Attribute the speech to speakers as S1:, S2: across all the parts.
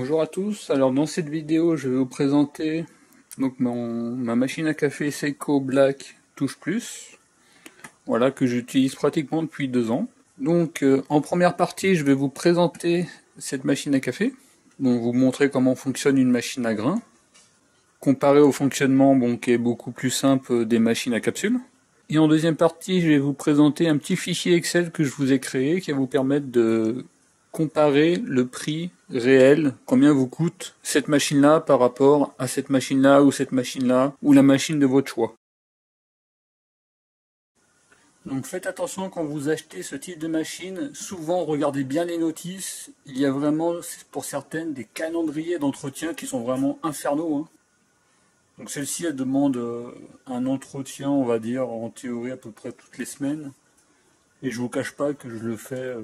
S1: Bonjour à tous, alors dans cette vidéo je vais vous présenter ma machine à café Seiko Black Touche Plus, voilà, que j'utilise pratiquement depuis 2 ans. Donc en première partie je vais vous présenter cette machine à café, donc vous montrer comment fonctionne une machine à grains, comparé au fonctionnement qui est beaucoup plus simple des machines à capsules. Et en deuxième partie je vais vous présenter un petit fichier Excel que je vous ai créé qui va vous permettre de comparer le prix réel, combien vous coûte cette machine-là par rapport à cette machine-là ou la machine de votre choix. Donc faites attention quand vous achetez ce type de machine, souvent regardez bien les notices, il y a vraiment pour certaines des calendriers d'entretien qui sont vraiment infernaux. Donc celle-ci elle demande un entretien, on va dire en théorie à peu près toutes les semaines, et je vous cache pas que je le fais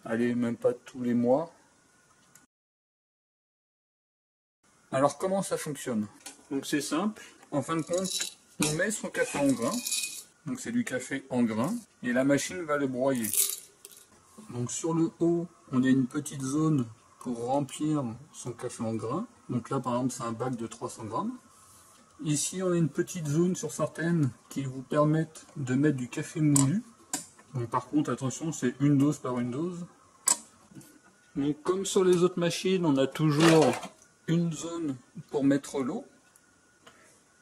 S1: allez, même pas tous les mois. Alors comment ça fonctionne? Donc c'est simple, en fin de compte, on met son café en grains, donc c'est du café en grains, et la machine va le broyer. Donc sur le haut, on a une petite zone pour remplir son café en grains, donc là par exemple c'est un bac de 300 grammes. Ici on a une petite zone sur certaines qui vous permettent de mettre du café moulu. Donc par contre attention, c'est une dose par une dose. Donc comme sur les autres machines, on a toujours une zone pour mettre l'eau.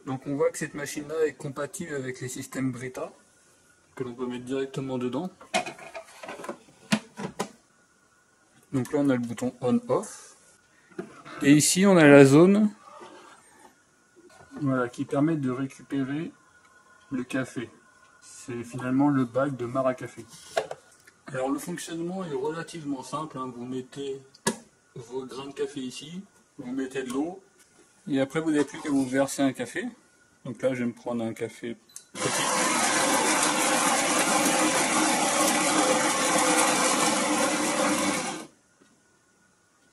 S1: Donc on voit que cette machine-là est compatible avec les systèmes Brita, que l'on peut mettre directement dedans. Donc là on a le bouton on-off. Et ici on a la zone, voilà, qui permet de récupérer le café. C'est finalement le bac de marc à café. Alors le fonctionnement est relativement simple, vous mettez vos grains de café ici, vous mettez de l'eau, et après vous n'avez plus qu'à vous verser un café. Donc là je vais me prendre un café petit.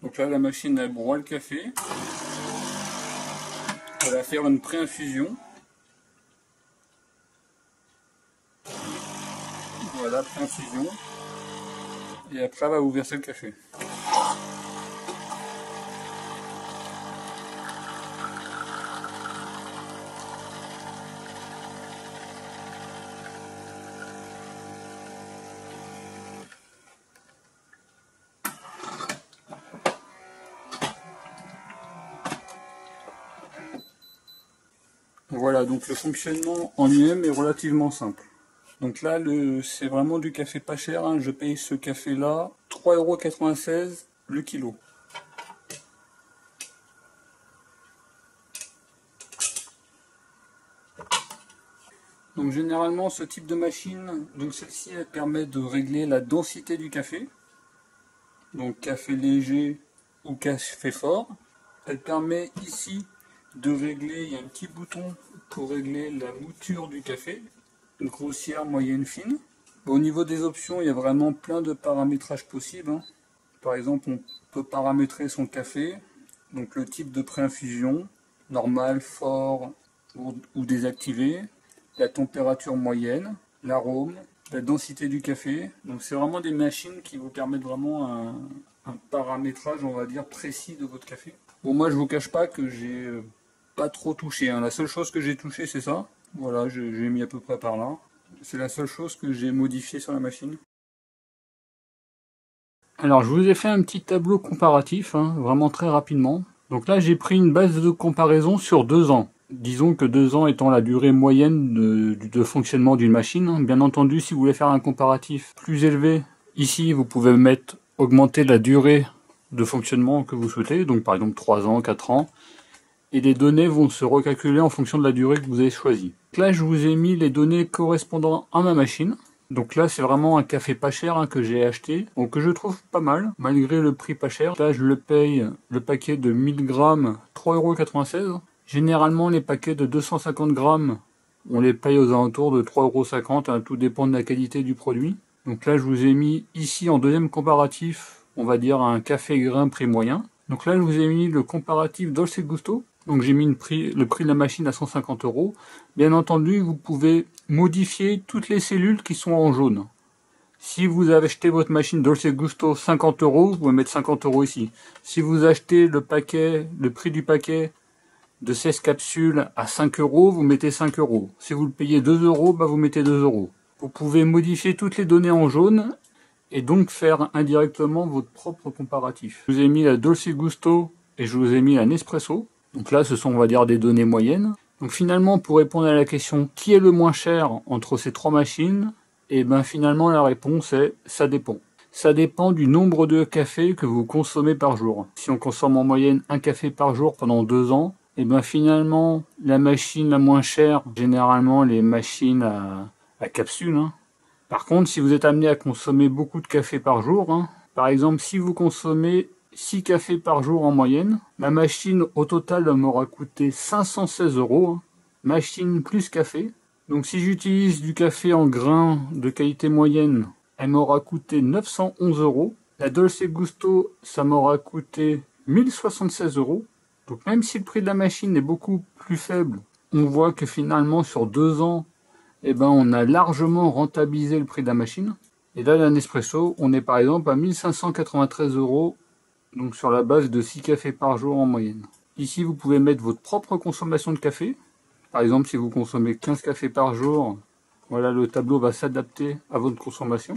S1: Donc là la machine elle broie le café, elle va faire une pré-infusion. Voilà, pré-infusion. Et après, elle va vous verser le café. Voilà, donc le fonctionnement en lui-même est relativement simple. Donc là, c'est vraiment du café pas cher. Je paye ce café-là 3,96 € le kilo. Donc généralement, ce type de machine, donc celle-ci, elle permet de régler la densité du café. Donc café léger ou café fort. Elle permet ici de régler, il y a un petit bouton pour régler la mouture du café. Grossière, moyenne, fine. Au niveau des options, il y a vraiment plein de paramétrages possibles. Par exemple, on peut paramétrer son café, donc le type de pré-infusion, normal, fort ou désactivé, la température moyenne, l'arôme, la densité du café. Donc c'est vraiment des machines qui vous permettent vraiment un paramétrage, on va dire, précis de votre café. Bon, moi je vous cache pas que j'ai pas trop touché. La seule chose que j'ai touché c'est ça. Voilà, j'ai mis à peu près par là. C'est la seule chose que j'ai modifiée sur la machine. Alors je vous ai fait un petit tableau comparatif, vraiment très rapidement. Donc là j'ai pris une base de comparaison sur 2 ans. Disons que 2 ans étant la durée moyenne de fonctionnement d'une machine. Bien entendu, si vous voulez faire un comparatif plus élevé, ici vous pouvez augmenter la durée de fonctionnement que vous souhaitez. Donc par exemple 3 ans, 4 ans. Et les données vont se recalculer en fonction de la durée que vous avez choisie. Là, je vous ai mis les données correspondant à ma machine. Donc là, c'est vraiment un café pas cher que j'ai acheté, donc que je trouve pas mal, malgré le prix pas cher. Là, je le paye, le paquet de 1000 grammes, 3,96 €. Généralement, les paquets de 250 grammes, on les paye aux alentours de 3,50 €, tout dépend de la qualité du produit. Donc là, je vous ai mis ici en deuxième comparatif, on va dire un café grain prix moyen. Donc là, je vous ai mis le comparatif Dolce Gusto. Donc j'ai mis le prix de la machine à 150 €. Bien entendu, vous pouvez modifier toutes les cellules qui sont en jaune. Si vous avez acheté votre machine Dolce Gusto 50 €, vous pouvez mettre 50 € ici. Si vous achetez le prix du paquet de 16 capsules à 5 €, vous mettez 5 €. Si vous le payez 2 €, bah vous mettez 2 €. Vous pouvez modifier toutes les données en jaune et donc faire indirectement votre propre comparatif. Je vous ai mis la Dolce Gusto et je vous ai mis la Nespresso. Donc là, ce sont, on va dire, des données moyennes. Donc finalement, pour répondre à la question qui est le moins cher entre ces trois machines, et ben finalement la réponse est ça dépend. Ça dépend du nombre de cafés que vous consommez par jour. Si on consomme en moyenne un café par jour pendant 2 ans, et ben finalement la machine la moins chère, généralement les machines à capsule. Par contre, si vous êtes amené à consommer beaucoup de café par jour, par exemple si vous consommez 6 cafés par jour en moyenne, ma machine au total m'aura coûté 516 €, machine plus café. Donc si j'utilise du café en grains de qualité moyenne, elle m'aura coûté 911 €. La Dolce Gusto, ça m'aura coûté 1076 €. Donc même si le prix de la machine est beaucoup plus faible, on voit que finalement sur 2 ans, eh ben, on a largement rentabilisé le prix de la machine. Et là, la Nespresso, on est par exemple à 1593 €, donc sur la base de 6 cafés par jour en moyenne. Ici, vous pouvez mettre votre propre consommation de café. Par exemple, si vous consommez 15 cafés par jour, voilà, le tableau va s'adapter à votre consommation.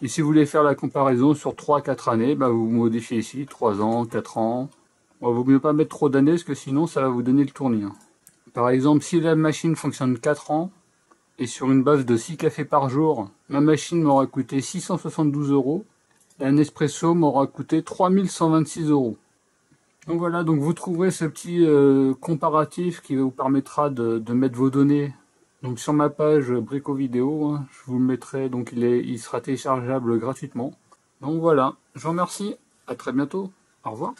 S1: Et si vous voulez faire la comparaison sur 3-4 années, bah vous modifiez ici 3 ans, 4 ans. Bon, vaut mieux pas mettre trop d'années parce que sinon ça va vous donner le tournis. Par exemple, si la machine fonctionne 4 ans et sur une base de 6 cafés par jour, ma machine m'aura coûté 672 €. La Nespresso m'aura coûté 3126 €. Donc voilà, donc vous trouverez ce petit comparatif qui vous permettra de mettre vos données donc sur ma page Brico Vidéo. Je vous le mettrai, donc il sera téléchargeable gratuitement. Donc voilà, je vous remercie, à très bientôt, au revoir.